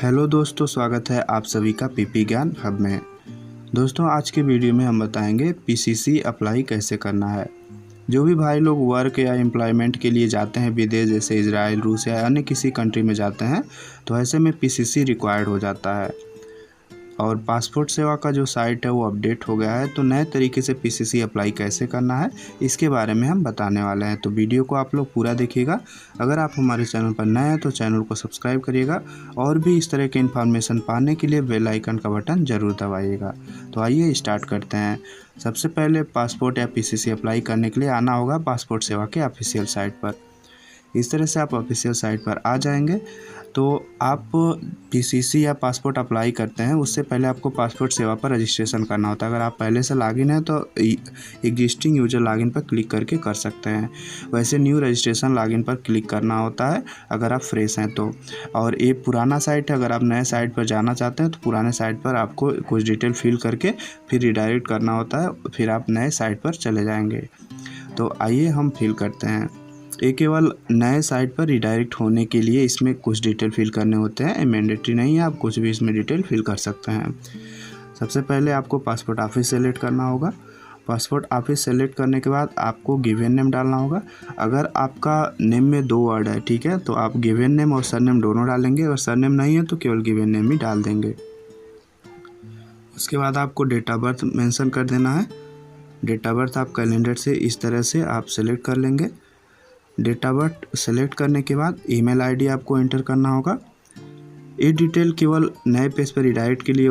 Hello दोस्तों, स्वागत है आप सभी का पीपी ज्ञान हब में। दोस्तों, आज के वीडियो में हम बताएंगे पीसीसी अप्लाई कैसे करना है। जो भी भाई लोग वर्क या एम्प्लॉयमेंट के लिए जाते हैं विदेश, जैसे इजराइल, रूस या अन्य किसी कंट्री में जाते हैं, तो ऐसे में पीसीसी रिक्वायर्ड हो जाता है। और पासपोर्ट सेवा का जो साइट है वो अपडेट हो गया है, तो नए तरीके से पीसीसी अप्लाई कैसे करना है इसके बारे में हम बताने वाले हैं। तो वीडियो को आप लोग पूरा देखिएगा। अगर आप हमारे चैनल पर नए हैं तो चैनल को सब्सक्राइब करिएगा और भी इस तरह के इन्फॉर्मेशन पाने के लिए बेल आइकन का बटन ज़रूर दबाइएगा। तो आइए स्टार्ट करते हैं। सबसे पहले पासपोर्ट या पीसीसी अप्लाई करने के लिए आना होगा पासपोर्ट सेवा के ऑफिशियल साइट पर। इस तरह से आप ऑफिशियल साइट पर आ जाएंगे। तो आप पीसीसी या पासपोर्ट अप्लाई करते हैं उससे पहले आपको पासपोर्ट सेवा पर रजिस्ट्रेशन करना होता है। अगर आप पहले से लॉगिन हैं तो एग्जिस्टिंग यूजर लॉगिन पर क्लिक करके कर सकते हैं। वैसे न्यू रजिस्ट्रेशन लॉगिन पर क्लिक करना होता है अगर आप फ्रेश हैं तो। और ये पुराना साइट है, अगर आप नए साइट पर जाना चाहते हैं तो पुराने साइट पर आपको कुछ डिटेल फिल करके फिर रिडायरेक्ट करना होता है, फिर आप नए साइट पर चले जाएंगे। तो आइए हम फिल करते हैं। ये केवल नए साइट पर रिडायरेक्ट होने के लिए इसमें कुछ डिटेल फिल करने होते हैं, मैंडेटरी नहीं है, आप कुछ भी इसमें डिटेल फिल कर सकते हैं। सबसे पहले आपको पासपोर्ट ऑफिस सेलेक्ट करना होगा। पासपोर्ट ऑफिस सेलेक्ट करने के बाद आपको गिवन नेम डालना होगा। अगर आपका नेम में 2 वर्ड है, ठीक है, तो आप गिवन नेम और सरनेम दोनों डालेंगे। अगर सरनेम नहीं है तो केवल गिवन नेम ही डाल देंगे। उसके बाद आपको डेट ऑफ बर्थ मेंशन कर देना है। डेट ऑफ बर्थ आप कैलेंडर से इस तरह से आप सेलेक्ट कर लेंगे। डेट ऑफ बर्थ सेलेक्ट करने के बाद ईमेल आईडी आपको एंटर करना होगा। ये डिटेल केवल नए पेज पर रिडायरेक्ट के लिए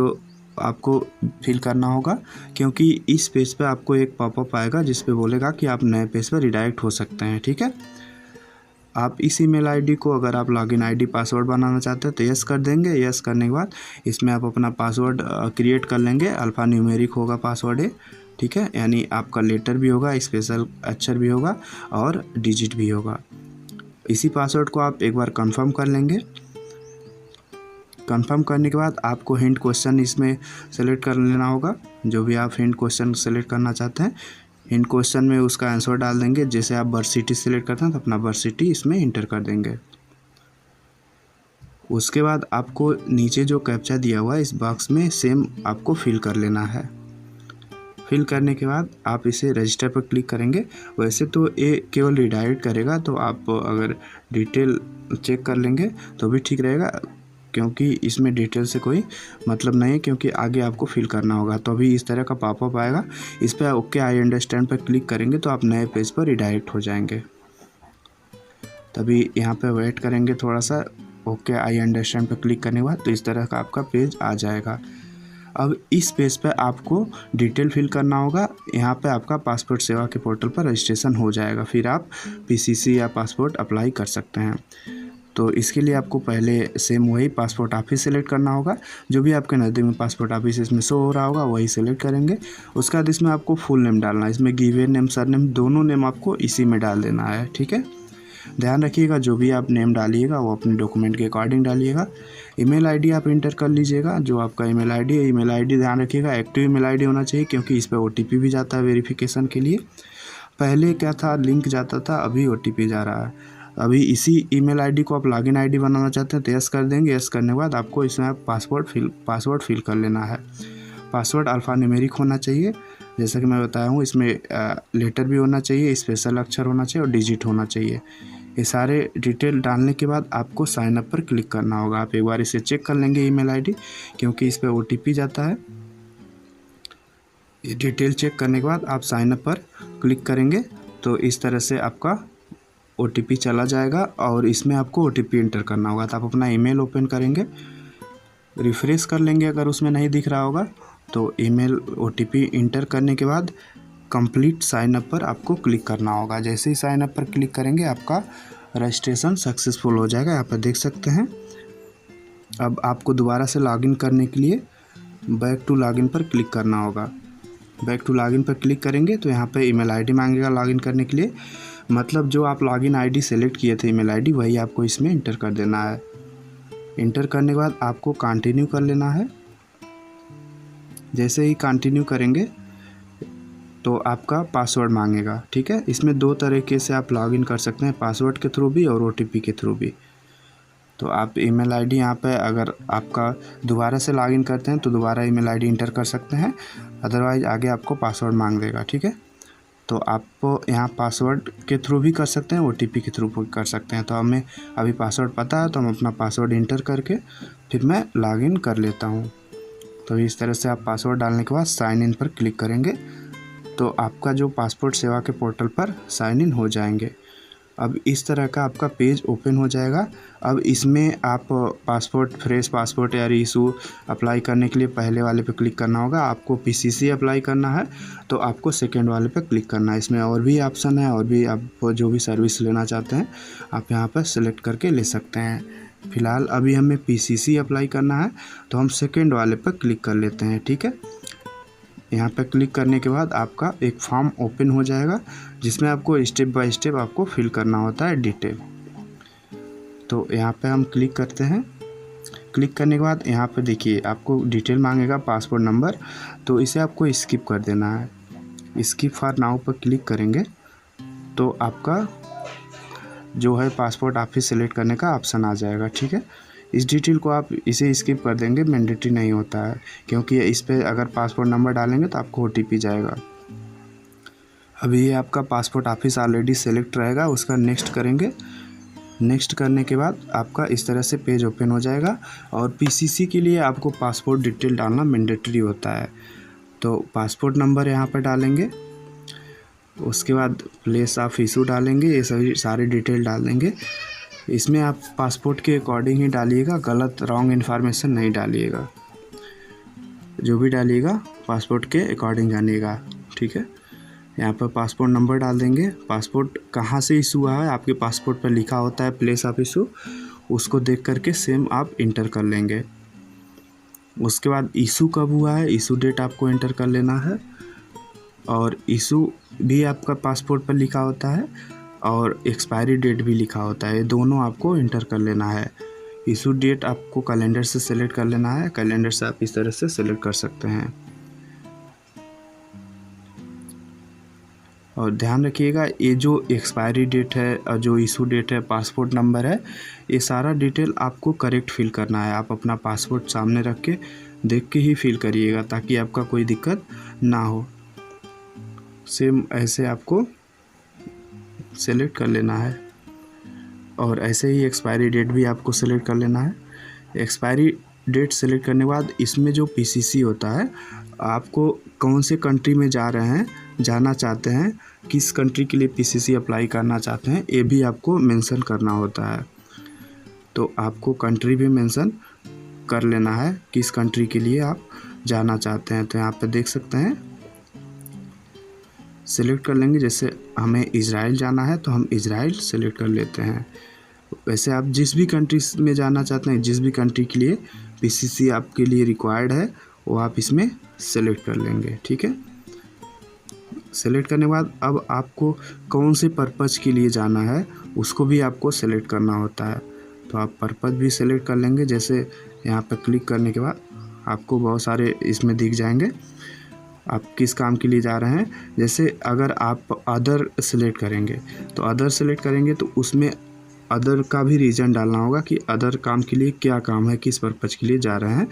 आपको फिल करना होगा, क्योंकि इस पेज पे आपको एक पॉपअप आएगा जिस पे बोलेगा कि आप नए पेज पर रिडायरेक्ट हो सकते हैं। ठीक है, आप इस ईमेल आईडी को अगर आप लॉगिन आईडी पासवर्ड बनाना चाहते हैं तो यस कर देंगे। यस करने के बाद इसमें आप अपना पासवर्ड क्रिएट कर लेंगे। अल्फ़ा न्यूमेरिक होगा पासवर्ड है, ठीक है, यानी आपका लेटर भी होगा, स्पेशल अक्षर भी होगा और डिजिट भी होगा। इसी पासवर्ड को आप एक बार कंफर्म कर लेंगे। कंफर्म करने के बाद आपको हिंट क्वेश्चन इसमें सेलेक्ट कर लेना होगा। जो भी आप हिंट क्वेश्चन सेलेक्ट करना चाहते हैं, हिंट क्वेश्चन में उसका आंसर डाल देंगे। जैसे आप बर्थ सिटी सेलेक्ट करते हैं तो अपना बर्थ सिटी इसमें इंटर कर देंगे। उसके बाद आपको नीचे जो कैप्चा दिया हुआ है इस बॉक्स में सेम आपको फिल कर लेना है। फिल करने के बाद आप इसे रजिस्टर पर क्लिक करेंगे। वैसे तो ये केवल रिडायरेक्ट करेगा, तो आप अगर डिटेल चेक कर लेंगे तो भी ठीक रहेगा, क्योंकि इसमें डिटेल से कोई मतलब नहीं है, क्योंकि आगे आपको फिल करना होगा। तो अभी इस तरह का पॉपअप आएगा, इस पर ओके आई अंडरस्टैंड पर क्लिक करेंगे तो आप नए पेज पर रिडायरेक्ट हो जाएंगे। तभी यहाँ पे वेट करेंगे थोड़ा सा। ओके आई अंडरस्टैंड पर क्लिक करने के बाद तो इस तरह का आपका पेज आ जाएगा। अब इस पेज पे आपको डिटेल फिल करना होगा। यहाँ पे आपका पासपोर्ट सेवा के पोर्टल पर रजिस्ट्रेशन हो जाएगा, फिर आप पीसीसी या पासपोर्ट अप्लाई कर सकते हैं। तो इसके लिए आपको पहले सेम वही पासपोर्ट ऑफिस सेलेक्ट करना होगा। जो भी आपके नज़दीक में पासपोर्ट ऑफिस इसमें शो हो रहा होगा वही सेलेक्ट करेंगे। उसके बाद इसमें आपको फुल नेम डालना है। इसमें गिवन नेम, सरनेम दोनों नेम आपको इसी में डाल देना है। ठीक है, ध्यान रखिएगा जो भी आप नेम डालिएगा वो अपने डॉक्यूमेंट के अकॉर्डिंग डालिएगा। ईमेल आईडी आप इंटर कर लीजिएगा, जो आपका ईमेल आईडी है। ईमेल आईडी ध्यान रखिएगा एक्टिव ईमेल आईडी होना चाहिए, क्योंकि इस पर ओटीपी भी जाता है वेरिफिकेशन के लिए। पहले क्या था, लिंक जाता था, अभी ओटीपी जा रहा है। अभी इसी ईमेल आईडी को आप लॉगिन आईडी बनाना चाहते हैं तो यस कर देंगे। यस करने के बाद आपको इसमें पासवर्ड फिल कर लेना है। पासवर्ड अल्फ़ा न्यूमेरिक होना चाहिए, जैसा कि मैं बताया हूँ। इसमें लेटर भी होना चाहिए, स्पेशल अक्षर होना चाहिए और डिजिट होना चाहिए। ये सारे डिटेल डालने के बाद आपको साइन अप पर क्लिक करना होगा। आप एक बार इसे चेक कर लेंगे ईमेल आईडी, क्योंकि इस पर ओटीपी जाता है। ये डिटेल चेक करने के बाद आप साइन अप पर क्लिक करेंगे तो इस तरह से आपका ओटीपी चला जाएगा और इसमें आपको ओटीपी एंटर करना होगा। तो आप अपना ईमेल ओपन करेंगे, रिफ्रेश कर लेंगे। अगर उसमें नहीं दिख रहा होगा तो ईमेल ओटीपी इंटर करने के बाद कंप्लीट साइन अप पर आपको क्लिक करना होगा। जैसे ही साइन अप पर क्लिक करेंगे आपका रजिस्ट्रेशन सक्सेसफुल हो जाएगा। यहाँ पर देख सकते हैं। अब आपको दोबारा से लॉगिन करने के लिए बैक टू लॉगिन पर क्लिक करना होगा। बैक टू लॉगिन पर क्लिक करेंगे तो यहाँ पे ईमेल आईडी मांगेगा लॉगिन करने के लिए। मतलब जो आप लॉगिन आईडी सेलेक्ट किए थे ईमेल आईडी, वही आपको इसमें इंटर कर देना है। इंटर करने के बाद आपको कंटिन्यू कर लेना है। जैसे ही कंटिन्यू करेंगे तो आपका पासवर्ड मांगेगा। ठीक है, इसमें 2 तरीके से आप लॉगिन कर सकते हैं, पासवर्ड के थ्रू भी और ओटीपी के थ्रू भी। तो आप ईमेल आईडी यहाँ पे अगर आपका दोबारा से लॉगिन करते हैं तो दोबारा ईमेल आईडी इंटर कर सकते हैं, अदरवाइज़ आगे आपको पासवर्ड मांग देगा। ठीक है, तो आप यहाँ पासवर्ड के थ्रू भी कर सकते हैं, OTP के थ्रू भी कर सकते हैं। तो हमें अभी पासवर्ड पता है तो हम अपना पासवर्ड इंटर करके फिर मैं लॉगिन कर लेता हूँ। तो इस तरह से आप पासवर्ड डालने के बाद साइन इन पर क्लिक करेंगे तो आपका जो पासपोर्ट सेवा के पोर्टल पर साइन इन हो जाएंगे। अब इस तरह का आपका पेज ओपन हो जाएगा। अब इसमें आप पासपोर्ट, फ्रेश पासपोर्ट या रीइशू अप्लाई करने के लिए पहले वाले पे क्लिक करना होगा। आपको PCC अप्लाई करना है तो आपको सेकेंड वाले पे क्लिक करना है। इसमें और भी ऑप्शन है, और भी आप जो भी सर्विस लेना चाहते हैं आप यहाँ पर सेलेक्ट करके ले सकते हैं। फ़िलहाल अभी हमें PCC अप्लाई करना है तो हम सेकेंड वाले पर क्लिक कर लेते हैं। ठीक है, यहाँ पर क्लिक करने के बाद आपका एक फॉर्म ओपन हो जाएगा जिसमें आपको स्टेप बाय स्टेप आपको फिल करना होता है डिटेल। तो यहाँ पे हम क्लिक करते हैं। क्लिक करने के बाद यहाँ पे देखिए आपको डिटेल मांगेगा, पासपोर्ट नंबर, तो इसे आपको स्किप कर देना है। स्किप फॉर नाउ पर क्लिक करेंगे तो आपका जो है पासपोर्ट ऑफिस सेलेक्ट करने का ऑप्शन आ जाएगा। ठीक है, इस डिटेल को आप इसे स्किप कर देंगे, मैंडेटरी नहीं होता है, क्योंकि इस पर अगर पासपोर्ट नंबर डालेंगे तो आपको OTP जाएगा। अभी ये आपका पासपोर्ट ऑफिस ऑलरेडी सेलेक्ट रहेगा, उसका नेक्स्ट करेंगे। नेक्स्ट करने के बाद आपका इस तरह से पेज ओपन हो जाएगा। और PCC के लिए आपको पासपोर्ट डिटेल डालना मैंडेटरी होता है। तो पासपोर्ट नंबर यहाँ पर डालेंगे, उसके बाद प्लेस ऑफ इशू डालेंगे, ये सभी सारे डिटेल डाल देंगे। इसमें आप पासपोर्ट के अकॉर्डिंग ही डालिएगा, गलत रॉन्ग इन्फॉर्मेशन नहीं डालिएगा। जो भी डालिएगा पासपोर्ट के अकॉर्डिंग जानिएगा। ठीक है, यहाँ पर पासपोर्ट नंबर डाल देंगे। पासपोर्ट कहाँ से इशू हुआ है आपके पासपोर्ट पर लिखा होता है प्लेस ऑफ इशू, उसको देख करके सेम आप इंटर कर लेंगे। उसके बाद इशू कब हुआ है, इशू डेट आपको इंटर कर लेना है। और इशू भी आपका पासपोर्ट पर लिखा होता है और एक्सपायरी डेट भी लिखा होता है, दोनों आपको इंटर कर लेना है। इशू डेट आपको कैलेंडर से सेलेक्ट कर लेना है, कैलेंडर से आप इस तरह से सेलेक्ट कर सकते हैं। और ध्यान रखिएगा ये जो एक्सपायरी डेट है और जो इशू डेट है, पासपोर्ट नंबर है, ये सारा डिटेल आपको करेक्ट फिल करना है। आप अपना पासपोर्ट सामने रख के देख के ही फिल करिएगा ताकि आपका कोई दिक्कत ना हो। सेम ऐसे आपको सेलेक्ट कर लेना है और ऐसे ही एक्सपायरी डेट भी आपको सेलेक्ट कर लेना है। एक्सपायरी डेट सेलेक्ट करने के बाद इसमें जो PCC होता है, आपको कौन से कंट्री में जा रहे हैं, जाना चाहते हैं, किस कंट्री के लिए PCC अप्लाई करना चाहते हैं, ये भी आपको मेंशन करना होता है। तो आपको कंट्री भी मेंशन कर लेना है किस कंट्री के लिए आप जाना चाहते हैं। तो यहाँ पे देख सकते हैं सिलेक्ट कर लेंगे। जैसे हमें इज़राइल जाना है तो हम इज़राइल सेलेक्ट कर लेते हैं। वैसे आप जिस भी कंट्री में जाना चाहते हैं, जिस भी कंट्री के लिए PCC आपके लिए रिक्वायर्ड है, वो आप इसमें सेलेक्ट कर लेंगे। ठीक है, सेलेक्ट करने के बाद अब आपको कौन से पर्पज़ के लिए जाना है उसको भी आपको सेलेक्ट करना होता है। तो आप पर्पज़ भी सेलेक्ट कर लेंगे। जैसे यहाँ पर क्लिक करने के बाद आपको बहुत सारे इसमें दिख जाएंगे आप किस काम के लिए जा रहे हैं। जैसे अगर आप अदर सेलेक्ट करेंगे तो अदर सेलेक्ट करेंगे तो उसमें अदर का भी रीज़न डालना होगा कि अदर काम के लिए क्या काम है, किस पर्पज़ के लिए जा रहे हैं।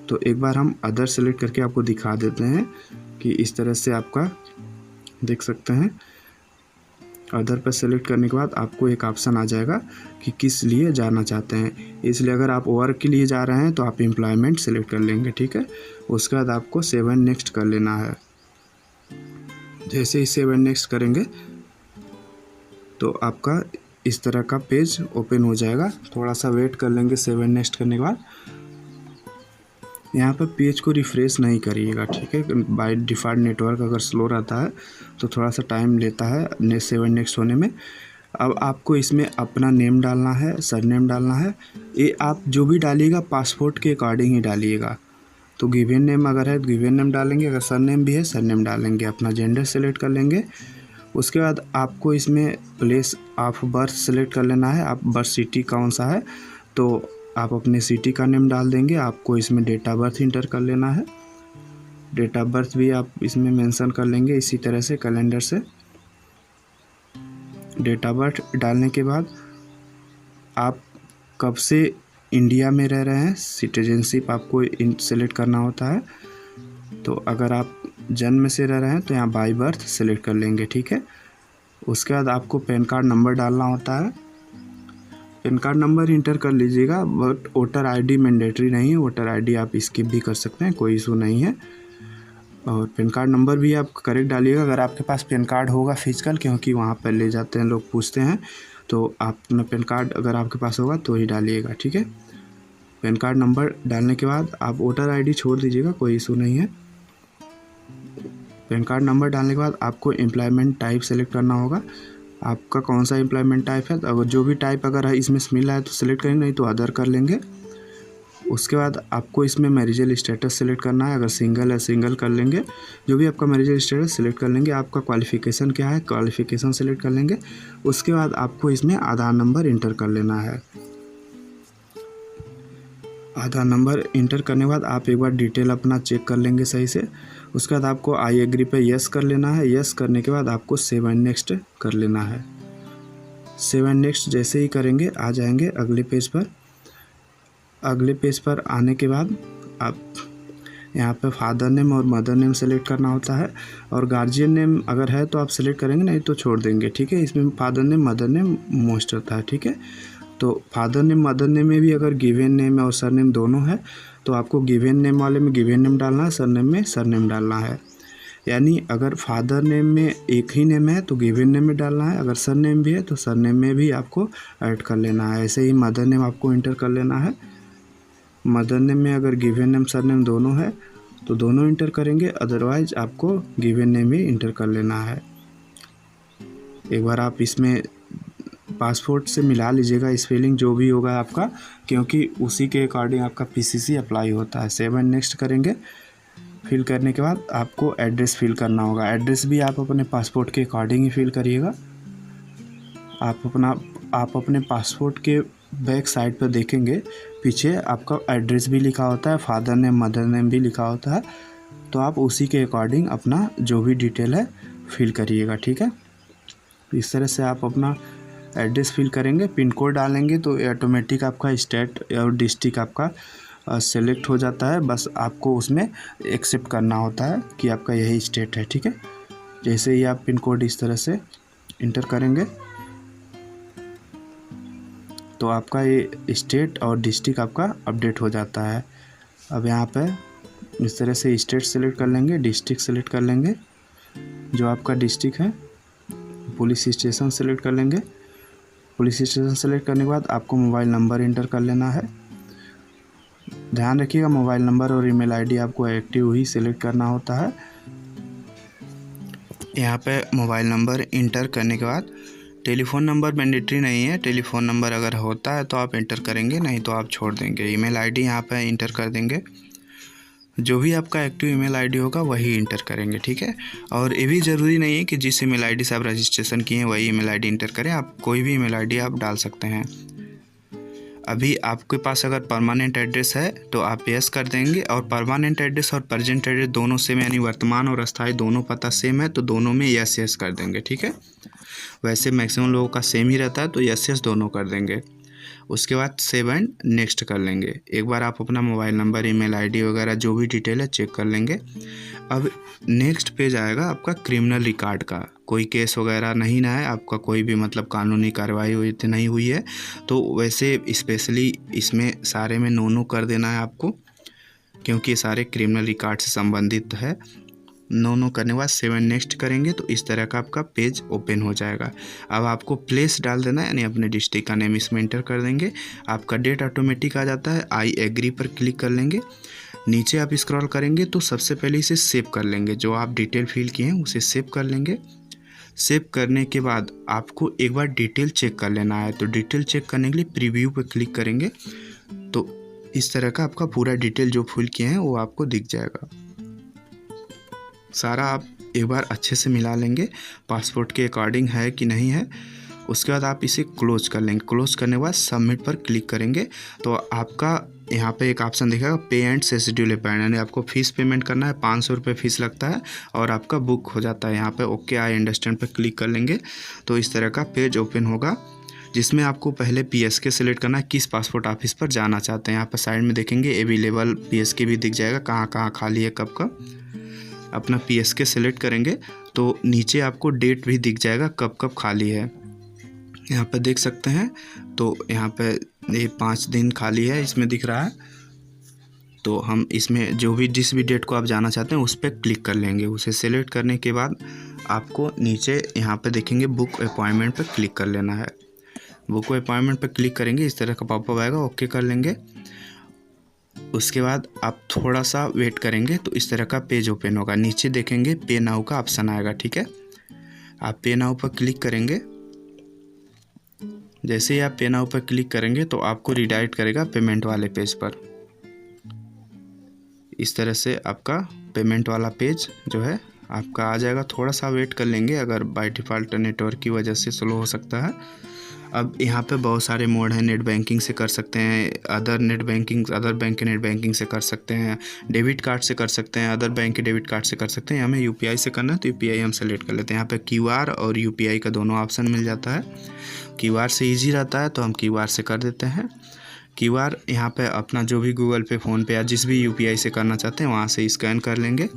तो एक बार हम अदर सेलेक्ट करके आपको दिखा देते हैं कि इस तरह से आपका देख सकते हैं। अदर पर सेलेक्ट करने के बाद आपको एक ऑप्शन आ जाएगा कि किस लिए जाना चाहते हैं। इसलिए अगर आप वर्क के लिए जा रहे हैं तो आप एम्प्लॉयमेंट सेलेक्ट कर लेंगे। ठीक है, उसके बाद आपको 7 नेक्स्ट कर लेना है। जैसे ही 7 नेक्स्ट करेंगे तो आपका इस तरह का पेज ओपन हो जाएगा। थोड़ा सा वेट कर लेंगे 7 नेक्स्ट करने के बाद। यहाँ पर पेज को रिफ़्रेश नहीं करिएगा। ठीक है, बाय डिफ़ॉल्ट नेटवर्क अगर स्लो रहता है तो थोड़ा सा टाइम लेता है 7 नेक्स्ट होने में। अब आपको इसमें अपना नेम डालना है, सरनेम डालना है। ये आप जो भी डालिएगा पासपोर्ट के अकॉर्डिंग ही डालिएगा। तो गिवन नेम अगर है तो गिवन नेम डालेंगे, अगर सरनेम भी है सरनेम डालेंगे। अपना जेंडर सेलेक्ट कर लेंगे। उसके बाद आपको इसमें प्लेस ऑफ बर्थ सेलेक्ट कर लेना है। आप बर्थ सिटी कौन सा है तो आप अपने सिटी का नेम डाल देंगे। आपको इसमें डेट ऑफ बर्थ इंटर कर लेना है। डेट ऑफ बर्थ भी आप इसमें मेंशन कर लेंगे इसी तरह से कैलेंडर से। डेट ऑफ बर्थ डालने के बाद आप कब से इंडिया में रह रहे हैं, सिटीजनशिप आपको सेलेक्ट करना होता है। तो अगर आप जन्म से रह रहे हैं तो यहाँ बाय बर्थ सेलेक्ट कर लेंगे, ठीक है। उसके बाद आपको पैन कार्ड नंबर डालना होता है। पैन कार्ड नंबर इंटर कर लीजिएगा, बट वोटर आईडी मैंडेटरी नहीं है, वोटर आईडी आप स्किप भी कर सकते हैं, कोई इशू नहीं है। और पैन कार्ड नंबर भी आप करेक्ट डालिएगा अगर आपके पास पैन कार्ड होगा फिजिकल, क्योंकि वहाँ पर ले जाते हैं लोग, पूछते हैं, तो आप अपना पैन कार्ड अगर आपके पास होगा तो ही डालिएगा, ठीक है। पैन कार्ड नंबर डालने के बाद आप वोटर आईडी छोड़ दीजिएगा, कोई इशू नहीं है। पैन कार्ड नंबर डालने के बाद आपको एम्प्लॉयमेंट टाइप सेलेक्ट करना होगा, आपका कौन सा एम्प्लॉयमेंट टाइप है। अगर जो भी टाइप अगर इसमें मिल रहा है तो सिलेक्ट करेंगे, नहीं तो अदर कर लेंगे। उसके बाद आपको इसमें मैरिजल स्टेटस सेलेक्ट करना है, अगर सिंगल है सिंगल कर लेंगे, जो भी आपका मैरिजल स्टेटस सेलेक्ट कर लेंगे। आपका क्वालिफ़िकेशन क्या है, क्वालिफ़िकेशन सेलेक्ट कर लेंगे। उसके बाद आपको इसमें आधार नंबर इंटर कर लेना है। आधार नंबर इंटर करने के बाद आप एक बार डिटेल अपना चेक कर लेंगे सही से। उसके बाद आपको आई एग्री पे यस कर लेना है। यस करने के बाद आपको सेव एंड नेक्स्ट कर लेना है। सेव एंड नेक्स्ट जैसे ही करेंगे आ जाएंगे अगले पेज पर। अगले पेज पर आने के बाद आप यहाँ पे फादर नेम और मदर नेम सेलेक्ट करना होता है, और गार्जियन नेम अगर है तो आप सेलेक्ट करेंगे, नहीं तो छोड़ देंगे, ठीक है। इसमें father name mother name most होता है, ठीक है। तो फादर नेम मदर नेम में भी अगर गिवन नेम और सर नेम दोनों है तो आपको गिवन नेम वाले में गिवन नेम डालना है, सर नेम में सर नेम डालना है। यानी अगर फादर नेम में एक ही नेम है तो गिवन नेम में डालना है, अगर सर नेम भी है तो सर नेम में भी आपको ऐड कर लेना है। ऐसे ही मदर नेम आपको इंटर कर लेना है। मदर नेम में अगर गिवन नेम सर नेम दोनों है तो दोनों इंटर करेंगे, अदरवाइज आपको गिवन नेम ही इंटर कर लेना है। एक बार आप इसमें पासपोर्ट से मिला लीजिएगा स्पेलिंग जो भी होगा आपका, क्योंकि उसी के अकॉर्डिंग आपका पीसीसी अप्लाई होता है। सेव एंड नेक्स्ट करेंगे। फिल करने के बाद आपको एड्रेस फिल करना होगा। एड्रेस भी आप अपने पासपोर्ट के अकॉर्डिंग ही फिल करिएगा। आप अपने पासपोर्ट के बैक साइड पर देखेंगे, पीछे आपका एड्रेस भी लिखा होता है, फादर नेम मदर नेम भी लिखा होता है। तो आप उसी के अकॉर्डिंग अपना जो भी डिटेल है फिल करिएगा, ठीक है। इस तरह से आप अपना एड्रेस फिल करेंगे, पिन कोड डालेंगे तो ऑटोमेटिक आपका स्टेट और डिस्ट्रिक्ट आपका सेलेक्ट हो जाता है। बस आपको उसमें एक्सेप्ट करना होता है कि आपका यही स्टेट है, ठीक है। जैसे ही आप पिन कोड इस तरह से इंटर करेंगे तो आपका ये स्टेट और डिस्ट्रिक्ट आपका अपडेट हो जाता है। अब यहाँ पे इस तरह से स्टेट सेलेक्ट कर लेंगे, डिस्ट्रिक्ट सेलेक्ट कर लेंगे, जो आपका डिस्ट्रिक्ट है। पुलिस स्टेशन सेलेक्ट कर लेंगे। पुलिस स्टेशन सेलेक्ट करने के बाद आपको मोबाइल नंबर इंटर कर लेना है। ध्यान रखिएगा मोबाइल नंबर और ईमेल आईडी आपको एक्टिव ही सेलेक्ट करना होता है। यहाँ पे मोबाइल नंबर इंटर करने के बाद टेलीफ़ोन नंबर मैंडेटरी नहीं है, टेलीफ़ोन नंबर अगर होता है तो आप इंटर करेंगे, नहीं तो आप छोड़ देंगे। ईमेल आईडी यहाँ पे इंटर कर देंगे, जो भी आपका एक्टिव ईमेल आईडी होगा वही इंटर करेंगे, ठीक है। और ये भी ज़रूरी नहीं है कि जिस ईमेल आईडी से आप रजिस्ट्रेशन किए हैं वही ईमेल आईडी इंटर करें, आप कोई भी ईमेल आईडी आप डाल सकते हैं। अभी आपके पास अगर परमानेंट एड्रेस है तो आप यस कर देंगे, और परमानेंट एड्रेस और प्रेजेंट एड्रेस दोनों सेम, यानी वर्तमान और अस्थायी दोनों पता सेम है तो दोनों में यस यस कर देंगे, ठीक है। वैसे मैक्सिमम लोगों का सेम ही रहता है तो यस यस दोनों कर देंगे। उसके बाद सेव एंड नेक्स्ट कर लेंगे। एक बार आप अपना मोबाइल नंबर ईमेल आईडी वगैरह जो भी डिटेल है चेक कर लेंगे। अब नेक्स्ट पेज आएगा आपका क्रिमिनल रिकॉर्ड का। कोई केस वगैरह नहीं ना है आपका, कोई भी मतलब कानूनी कार्रवाई हुई नहीं हुई है तो वैसे स्पेशली इसमें सारे में नो कर देना है आपको, क्योंकि ये सारे क्रिमिनल रिकॉर्ड से संबंधित है। नो करने के बाद सेव एंड नेक्स्ट करेंगे तो इस तरह का आपका पेज ओपन हो जाएगा। अब आपको प्लेस डाल देना है, यानी अपने डिस्ट्रिक्ट का नेम इसमें एंटर कर देंगे। आपका डेट ऑटोमेटिक आ जाता है। आई एग्री पर क्लिक कर लेंगे। नीचे आप स्क्रॉल करेंगे तो सबसे पहले इसे सेव कर लेंगे, जो आप डिटेल फिल किए हैं उसे सेव कर लेंगे। सेव करने के बाद आपको एक बार डिटेल चेक कर लेना है, तो डिटेल चेक करने के लिए प्रीव्यू पर क्लिक करेंगे तो इस तरह का आपका पूरा डिटेल जो फिल किए हैं वो आपको दिख जाएगा। सारा आप एक बार अच्छे से मिला लेंगे, पासपोर्ट के अकॉर्डिंग है कि नहीं है। उसके बाद आप इसे क्लोज कर लेंगे। क्लोज करने के बाद सबमिट पर क्लिक करेंगे तो आपका यहाँ पे एक ऑप्शन दिखेगा पे एंड शेड्यूल अपेंड, यानी आपको फ़ीस पेमेंट करना है। 500 रुपये फ़ीस लगता है और आपका बुक हो जाता है। यहाँ पे ओके आई अंडरस्टैंड पर क्लिक कर लेंगे तो इस तरह का पेज ओपन होगा। जिसमें आपको पहले पीएसके सेलेक्ट करना है, किस पासपोर्ट ऑफिस पर जाना चाहते हैं। यहाँ पर साइड में देखेंगे अवेलेबल पीएसके भी दिख जाएगा, कहाँ कहाँ खाली है कब कब। अपना पीएसके सेलेक्ट करेंगे तो नीचे आपको डेट भी दिख जाएगा कब कब खाली है, यहाँ पर देख सकते हैं। तो यहाँ पे ये 5 दिन खाली है इसमें दिख रहा है। तो हम इसमें जो भी जिस भी डेट को आप जाना चाहते हैं उस पर क्लिक कर लेंगे। उसे सेलेक्ट करने के बाद आपको नीचे यहाँ पे देखेंगे बुक अपॉइंटमेंट पर क्लिक कर लेना है। बुक अपॉइंटमेंट पर क्लिक करेंगे, इस तरह का पॉपअप आएगा, ओके कर लेंगे। उसके बाद आप थोड़ा सा वेट करेंगे तो इस तरह का पेज ओपन होगा। नीचे देखेंगे पे नाउ का ऑप्शन आएगा, ठीक है। आप पे नाउ पर क्लिक करेंगे। जैसे ही आप पे नाउ पर क्लिक करेंगे तो आपको रिडायरेक्ट करेगा पेमेंट वाले पेज पर। इस तरह से आपका पेमेंट वाला पेज जो है आपका आ जाएगा। थोड़ा सा वेट कर लेंगे, अगर बाय डिफ़ॉल्ट नेटवर्क की वजह से स्लो हो सकता है। अब यहाँ पे बहुत सारे मोड हैं, नेट बैंकिंग से कर सकते हैं, अदर बैंक के नेट बैंकिंग से कर सकते हैं, डेबिट कार्ड से कर सकते हैं, अदर बैंक के डेबिट कार्ड से कर सकते हैं। हमें यूपीआई से करना है तो यूपीआई हम सेलेक्ट कर लेते हैं। यहाँ पे क्यूआर और यूपीआई का दोनों ऑप्शन मिल जाता है। क्यूआर से इजी रहता है तो हम क्यूआर से कर देते हैं। क्यूआर यहाँ पे अपना जो भी गूगल पे, फ़ोन पे या जिस भी यूपीआई से करना चाहते हैं वहाँ से स्कैन कर लेंगे।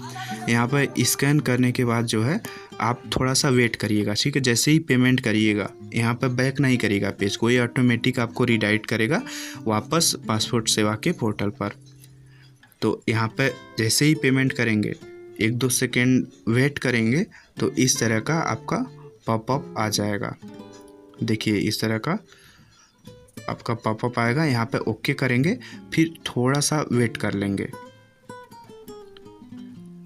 यहाँ पर स्कैन करने के बाद जो है आप थोड़ा सा वेट करिएगा, ठीक है। जैसे ही पेमेंट करिएगा यहाँ पर बैक नहीं करिएगा पेज को, ये ऑटोमेटिक आपको रिडायरेक्ट करेगा वापस पासपोर्ट सेवा के पोर्टल पर। तो यहाँ पर जैसे ही पेमेंट करेंगे 1-2 सेकेंड वेट करेंगे तो इस तरह का आपका पॉपअप आ जाएगा। देखिए इस तरह का आपका पॉपअप आएगा। यहाँ पे ओके करेंगे, फिर थोड़ा सा वेट कर लेंगे।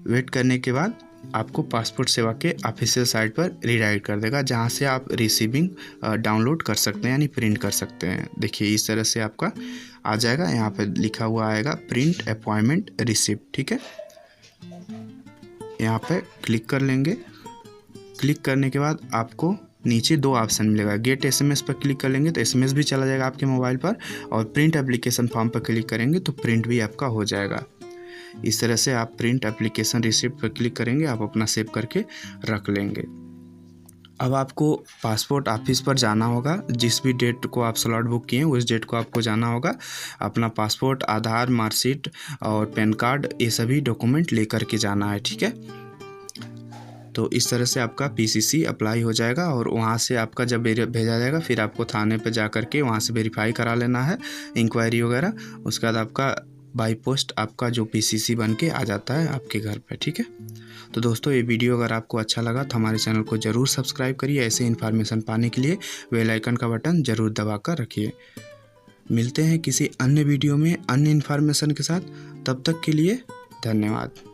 वेट करने के बाद आपको पासपोर्ट सेवा के ऑफिशियल साइट पर रिडायरेक्ट कर देगा, जहाँ से आप रिसीविंग डाउनलोड कर सकते हैं यानी प्रिंट कर सकते हैं। देखिए इस तरह से आपका आ जाएगा। यहाँ पे लिखा हुआ आएगा प्रिंट अपॉइंटमेंट रिसिप्ट, ठीक है। यहाँ पे क्लिक कर लेंगे। क्लिक करने के बाद आपको नीचे 2 ऑप्शन मिलेगा। गेट एसएमएस पर क्लिक कर लेंगे तो एसएमएस भी चला जाएगा आपके मोबाइल पर, और प्रिंट एप्लीकेशन फॉर्म पर क्लिक करेंगे तो प्रिंट भी आपका हो जाएगा। इस तरह से आप प्रिंट एप्लीकेशन रिसिप्ट पर क्लिक करेंगे, आप अपना सेव करके रख लेंगे। अब आपको पासपोर्ट ऑफिस पर जाना होगा। जिस भी डेट को आप स्लॉट बुक किए हैं उस डेट को आपको जाना होगा। अपना पासपोर्ट, आधार, मार्कशीट और पैन कार्ड, ये सभी डॉक्यूमेंट लेकर के जाना है, ठीक है। तो इस तरह से आपका पीसीसी अप्लाई हो जाएगा, और वहाँ से आपका जब भेजा जाएगा फिर आपको थाने पे जा कर के वहाँ से वेरीफाई करा लेना है, इंक्वायरी वगैरह। उसके बाद आपका बाई पोस्ट आपका जो पीसीसी बन के आ जाता है आपके घर पे, ठीक है। तो दोस्तों ये वीडियो अगर आपको अच्छा लगा तो हमारे चैनल को ज़रूर सब्सक्राइब करिए। ऐसे इन्फॉर्मेशन पाने के लिए बेल आइकन का बटन ज़रूर दबा कर रखिए। मिलते हैं किसी अन्य वीडियो में अन्य इन्फॉर्मेशन के साथ, तब तक के लिए धन्यवाद।